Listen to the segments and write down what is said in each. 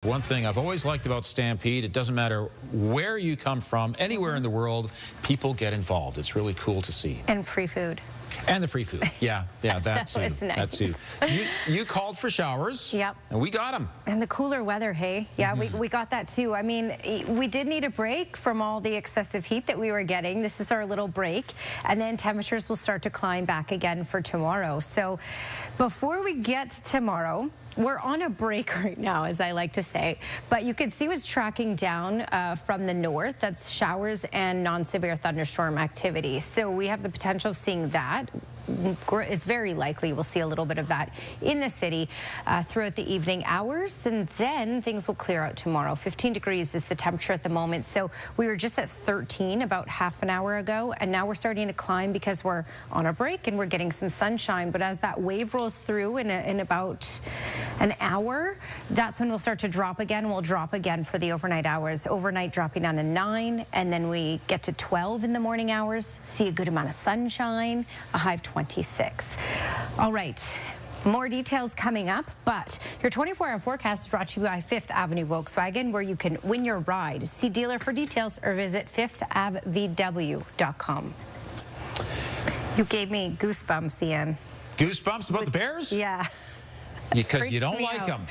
One thing I've always liked about Stampede, it doesn't matter where you come from, anywhere in the world, people get involved. It's really cool to see. And free food. And the free food. Yeah, that too. Nice. That too. You called for showers. Yep. And we got them. And the cooler weather, hey? Yeah, we got that too. I mean, we did need a break from all the excessive heat that we were getting. This is our little break. And then temperatures will start to climb back again for tomorrow. So before we get to tomorrow, we're on a break right now, as I like to say, but you can see what's tracking down from the north. That's showers and non-severe thunderstorm activity. So we have the potential of seeing that. It's very likely we'll see a little bit of that in the city throughout the evening hours, and then things will clear out tomorrow. 15 degrees is the temperature at the moment. So we were just at 13 about half an hour ago, and now we're starting to climb because we're on a break and we're getting some sunshine. But as that wave rolls through in about an hour, that's when we'll start to drop again. We'll drop again for the overnight hours. Overnight dropping down to 9, and then we get to 12 in the morning hours. See a good amount of sunshine, a high of 26. All right. More details coming up, but your 24-hour forecast is brought to you by 5th Avenue Volkswagen, where you can win your ride. See dealer for details or visit 5thavvw.com. You gave me goosebumps, Ian. Goosebumps about the Bears? Yeah. Because you don't like them.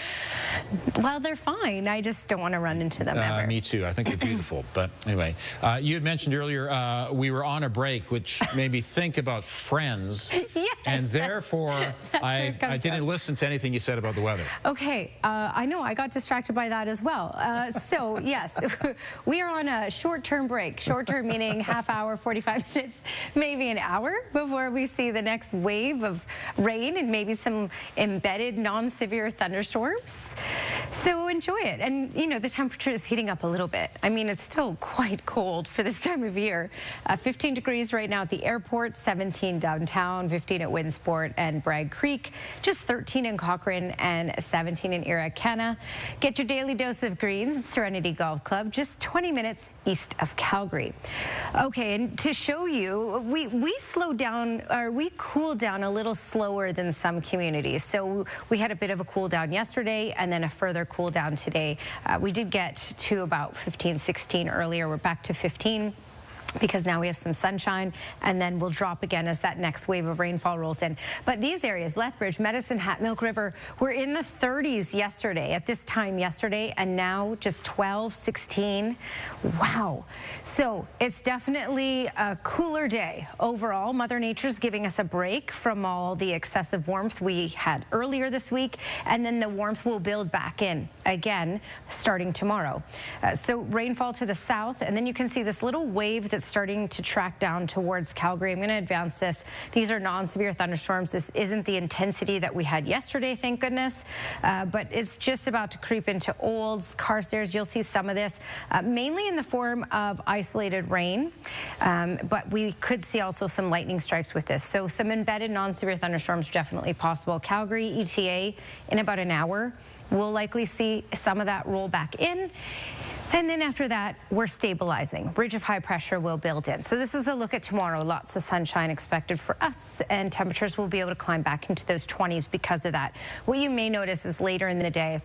Well, they're fine. I just don't want to run into them ever. Me too. I think they're beautiful. But anyway, you had mentioned earlier we were on a break, which made me think about Friends. Yes. And therefore, I didn't listen to anything you said about the weather. Okay. I know. I got distracted by that as well. So, yes, we are on a short-term break. Short-term meaning half hour, 45 minutes, maybe an hour before we see the next wave of rain and maybe some embedded non-severe thunderstorms. So enjoy it. And, you know, the temperature is heating up a little bit. I mean, it's still quite cold for this time of year. 15 degrees right now at the airport, 17 downtown, 15 at Winsport and Bragg Creek, just 13 in Cochrane and 17 in Irricana. Get your daily dose of greens at Serenity Golf Club, just 20 minutes east of Calgary. Okay, and to show you, we slowed down, or we cooled down a little slower than some communities. So we had a bit of a cool down yesterday and then a further cool down today. We did get to about 15, 16 earlier. We're back to 15. Because now we have some sunshine, and then we'll drop again as that next wave of rainfall rolls in. But these areas, Lethbridge, Medicine Hat, Milk River, were in the 30s yesterday, at this time yesterday, and now just 12, 16. Wow. So it's definitely a cooler day overall. Mother Nature's giving us a break from all the excessive warmth we had earlier this week, and then the warmth will build back in again starting tomorrow. So rainfall to the south, and then you can see this little wave that's starting to track down towards Calgary. I'm going to advance this. These are non-severe thunderstorms. This isn't the intensity that we had yesterday, thank goodness, but it's just about to creep into Olds, Carstairs. You'll see some of this, mainly in the form of isolated rain, but we could see also some lightning strikes with this. So some embedded non-severe thunderstorms are definitely possible. Calgary, ETA, in about an hour, we'll likely see some of that roll back in. And then after that, we're stabilizing. Ridge of high pressure will build in. So this is a look at tomorrow. Lots of sunshine expected for us, and temperatures will be able to climb back into those 20s because of that. What you may notice is later in the day,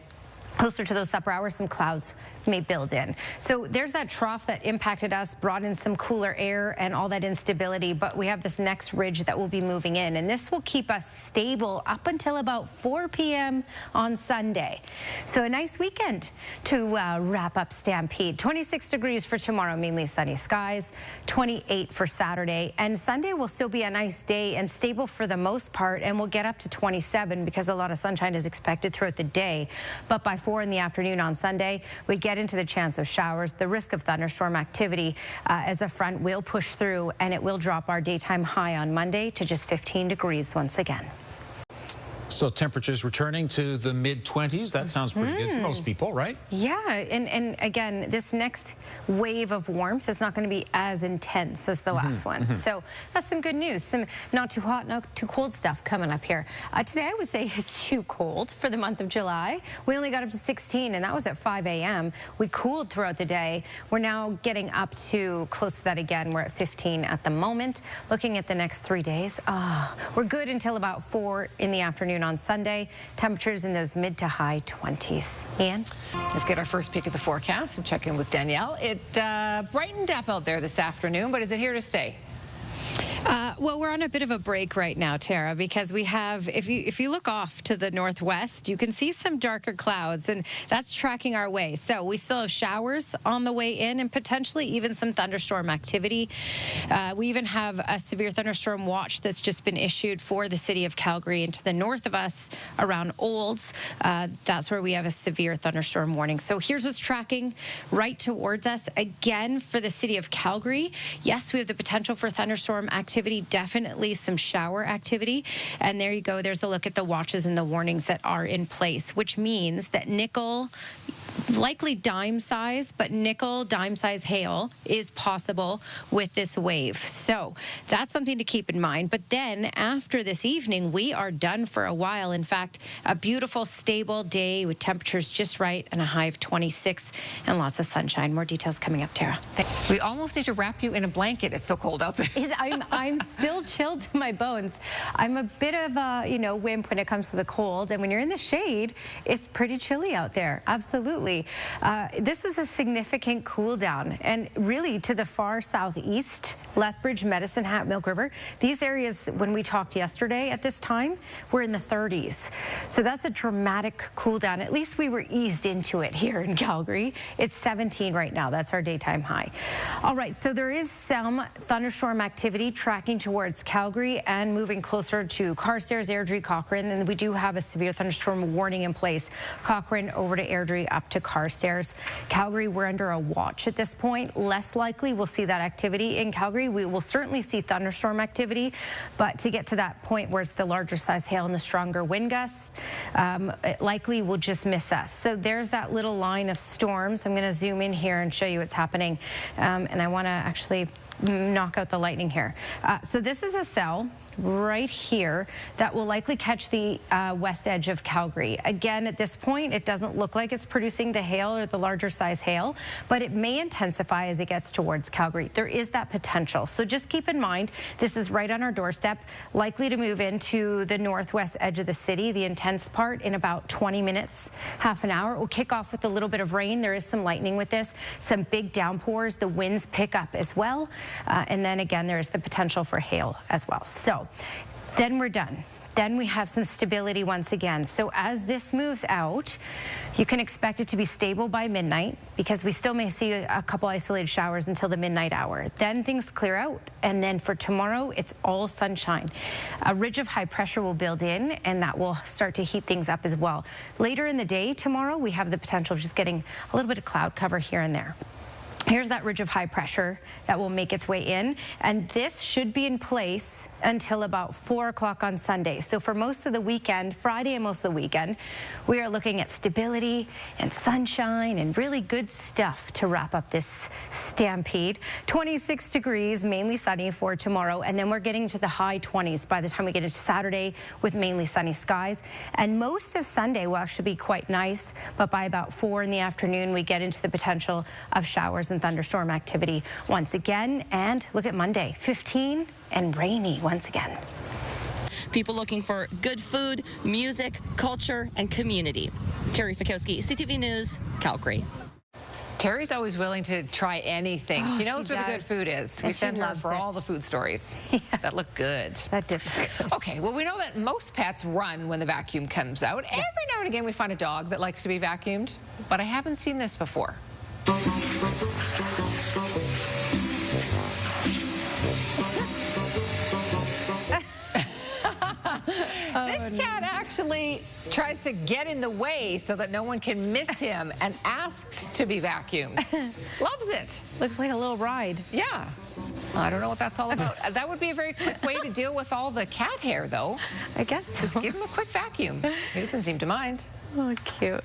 closer to those upper hours, some clouds may build in. So there's that trough that impacted us, brought in some cooler air and all that instability, but we have this next ridge that will be moving in, and this will keep us stable up until about 4 p.m. on Sunday. So a nice weekend to wrap up Stampede. 26 degrees for tomorrow, mainly sunny skies, 28 for Saturday, and Sunday will still be a nice day and stable for the most part, and we'll get up to 27 because a lot of sunshine is expected throughout the day. But by 4 in the afternoon on Sunday, we get into the chance of showers, the risk of thunderstorm activity as a front will push through, and it will drop our daytime high on Monday to just 15 degrees once again. So temperatures returning to the mid-20s. That sounds pretty good for most people, right? Yeah, and again, this next wave of warmth is not going to be as intense as the last one. So that's some good news. Some not too hot, not too cold stuff coming up here. Today I would say it's too cold for the month of July. We only got up to 16, and that was at 5 a.m. We cooled throughout the day. We're now getting up to close to that again. We're at 15 at the moment. Looking at the next 3 days, we're good until about 4 in the afternoon on on Sunday. Temperatures in those mid to high 20s. Ian? Let's get our first peek at the forecast and check in with Danielle. It brightened up out there this afternoon, but is it here to stay? Well, we're on a bit of a break right now, Tara, because we have, if you look off to the northwest, you can see some darker clouds, and that's tracking our way. So we still have showers on the way in and potentially even some thunderstorm activity. We even have a severe thunderstorm watch that's just been issued for the city of Calgary and to the north of us around Olds. That's where we have a severe thunderstorm warning. So here's what's tracking right towards us. Again, for the city of Calgary, yes, we have the potential for thunderstorm activity, definitely some shower activity. And there you go. There's a look at the watches and the warnings that are in place, which means that nickel, likely dime size, but nickel dime size hail is possible with this wave. So that's something to keep in mind. But then after this evening, we are done for a while. In fact, a beautiful, stable day with temperatures just right and a high of 26 and lots of sunshine. More details coming up, Tara. We almost need to wrap you in a blanket. It's so cold out there. I'm still chilled to my bones. I'm a bit of a, wimp when it comes to the cold. And when you're in the shade, it's pretty chilly out there. Absolutely. This was a significant cool down, and really to the far southeast, Lethbridge, Medicine Hat, Milk River, these areas, when we talked yesterday at this time, were in the 30s. So that's a dramatic cool down. At least we were eased into it here in Calgary. It's 17 right now. That's our daytime high. All right, so there is some thunderstorm activity tracking towards Calgary and moving closer to Carstairs, Airdrie, Cochrane. And we do have a severe thunderstorm warning in place. Cochrane over to Airdrie, up to Carstairs. Calgary, we're under a watch at this point. Less likely we'll see that activity in Calgary. We will certainly see thunderstorm activity, but to get to that point where it's the larger size hail and the stronger wind gusts, it likely will just miss us. So there's that little line of storms. I'm going to zoom in here and show you what's happening. And I want to actually knock out the lightning here. So this is a cell right here that will likely catch the west edge of Calgary. Again, at this point, it doesn't look like it's producing the hail or the larger size hail, but it may intensify as it gets towards Calgary. There is that potential. So just keep in mind, this is right on our doorstep, likely to move into the northwest edge of the city, the intense part, in about 20 minutes, half an hour. It will kick off with a little bit of rain. There is some lightning with this, some big downpours. The winds pick up as well. And then again, there is the potential for hail as well. So then we're done. Then we have some stability once again. So as this moves out, you can expect it to be stable by midnight, because we still may see a couple isolated showers until the midnight hour. Then things clear out, and then for tomorrow, it's all sunshine. A ridge of high pressure will build in, and that will start to heat things up as well. Later in the day tomorrow, we have the potential of just getting a little bit of cloud cover here and there. Here's that ridge of high pressure that will make its way in, and this should be in place until about 4 o'clock on Sunday. So for most of the weekend, Friday and most of the weekend, we are looking at stability and sunshine and really good stuff to wrap up this stampede. 26 degrees, mainly sunny for tomorrow, and then we're getting to the high 20s by the time we get into Saturday with mainly sunny skies. And most of Sunday will actually be quite nice, but by about 4 in the afternoon, we get into the potential of showers and thunderstorm activity once again. And look at Monday, 15 and rainy once again. People looking for good food, music, culture, and community. Terry Fikowski, CTV News, Calgary. Terry's always willing to try anything. Oh, she knows she where the does. good food is. And We send her loves for it. all the food stories that look good. That did look good. Okay, well, we know that most pets run when the vacuum comes out. Every now and again, we find a dog that likes to be vacuumed, but I haven't seen this before. This cat actually tries to get in the way so that no one can miss him and asks to be vacuumed. Loves it. Looks like a little ride. Yeah. I don't know what that's all about. That would be a very quick way to deal with all the cat hair, though. I guess so. Just give him a quick vacuum. He doesn't seem to mind. Oh, cute.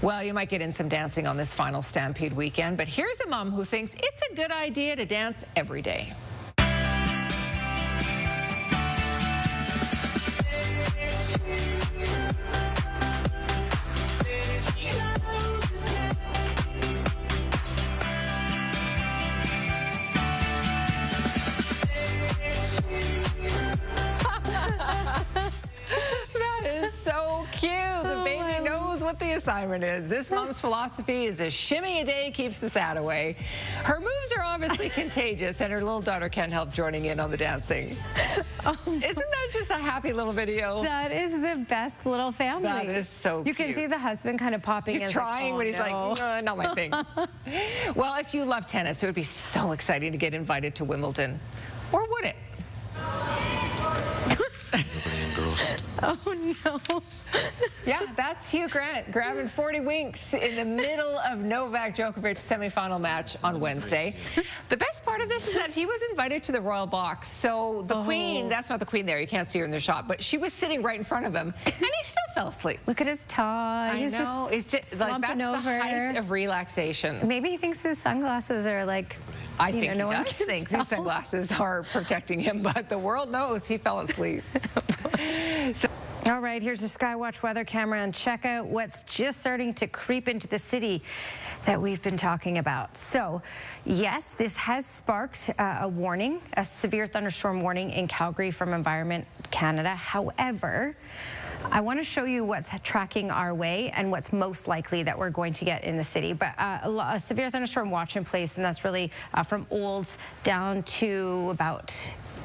Well, you might get in some dancing on this final Stampede weekend, but here's a mom who thinks it's a good idea to dance every day. the assignment is. This mom's philosophy is a shimmy a day keeps the sad away. Her moves are obviously contagious, and her little daughter can't help joining in on the dancing. Isn't that just a happy little video? That is the best little family. That is so You cute. can see the husband kind of popping in. He's trying, but he's like, not my thing. Well, if you love tennis, it would be so exciting to get invited to Wimbledon. Or would it? Oh, no. Yeah, that's Hugh Grant grabbing 40 winks in the middle of Novak Djokovic semifinal match on Wednesday. The best part of this is that he was invited to the royal box. So the queen, that's not the queen there, you can't see her in the shot, but she was sitting right in front of him, and he still fell asleep. Look at his tie. I know, it's just like that's over. the height of relaxation. Maybe he thinks his sunglasses are like, I think he does think these sunglasses are protecting him, but the world knows he fell asleep. All right, here's your Skywatch weather camera, and check out what's just starting to creep into the city that we've been talking about. So, yes, this has sparked a warning, a severe thunderstorm warning in Calgary from Environment Canada. However, I want to show you what's tracking our way and what's most likely that we're going to get in the city. But a severe thunderstorm watch in place, and that's really from Olds down to about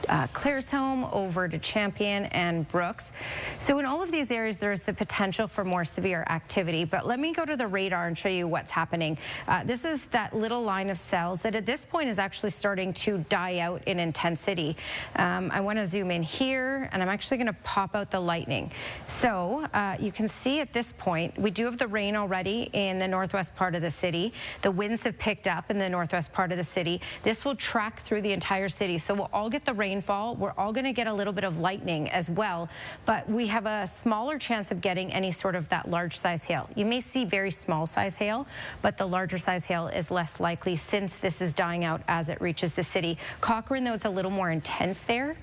Claresholm over to Champion and Brooks. So in all of these areas, there's the potential for more severe activity. But let me go to the radar and show you what's happening. This is that little line of cells that at this point is actually starting to die out in intensity. I want to zoom in here, and I'm actually going to pop out the lightning. So you can see at this point, we do have the rain already in the northwest part of the city. The winds have picked up in the northwest part of the city. This will track through the entire city. So we'll all get the rainfall. We're all going to get a little bit of lightning as well, but we have a smaller chance of getting any sort of that large size hail. You may see very small size hail, but the larger size hail is less likely since this is dying out as it reaches the city. Cochrane, though, it's a little more intense there.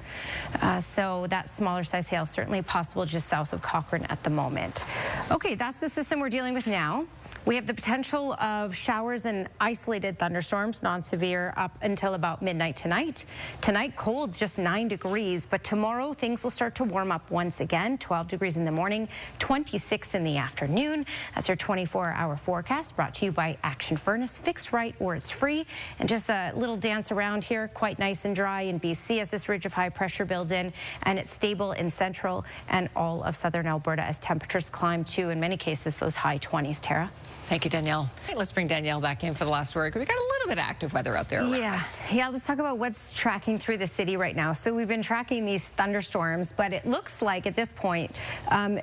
So that smaller size hail certainly possible just south of Cochrane at the moment. Okay, that's the system we're dealing with now. We have the potential of showers and isolated thunderstorms, non-severe, up until about midnight tonight. Tonight, cold, just 9 degrees, but tomorrow things will start to warm up once again. 12 degrees in the morning, 26 in the afternoon. That's your 24-hour forecast brought to you by Action Furnace. Fixed right or it's free. And just a little dance around here, quite nice and dry in BC as this ridge of high pressure builds in, and it's stable in central and all of southern Alberta as temperatures climb to, in many cases, those high 20s. Tara? Thank you, Danielle. Hey, let's bring Danielle back in for the last word. We got a little bit of active weather out there around us. Yeah, let's talk about what's tracking through the city right now. So we've been tracking these thunderstorms, but it looks like at this point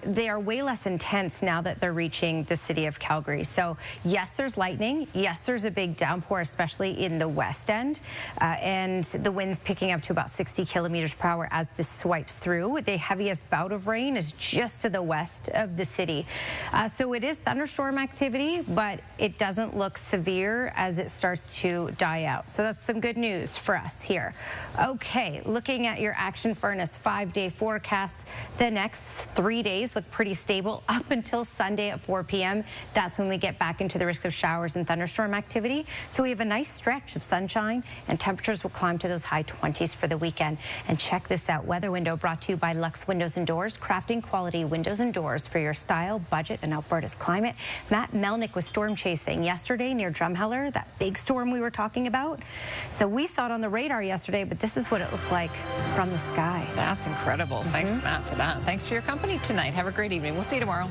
they are way less intense now that they're reaching the city of Calgary. So yes, there's lightning. Yes, there's a big downpour, especially in the west end, and the wind's picking up to about 60 kilometers per hour as this swipes through. The heaviest bout of rain is just to the west of the city. So it is thunderstorm activity, but it doesn't look severe as it starts to die out. So that's some good news for us here. Okay, looking at your Action Furnace 5-day forecast, the next 3 days look pretty stable up until Sunday at 4 p.m. That's when we get back into the risk of showers and thunderstorm activity. So we have a nice stretch of sunshine, and temperatures will climb to those high 20s for the weekend. And check this out, weather window brought to you by Lux Windows and Doors, crafting quality windows and doors for your style, budget, and Alberta's climate. Matt Melnick was storm chasing yesterday near Drumheller, that big storm we were talking about. So we saw it on the radar yesterday, but this is what it looked like from the sky. That's incredible. Thanks to Matt for that. Thanks for your company tonight. Have a great evening. We'll see you tomorrow.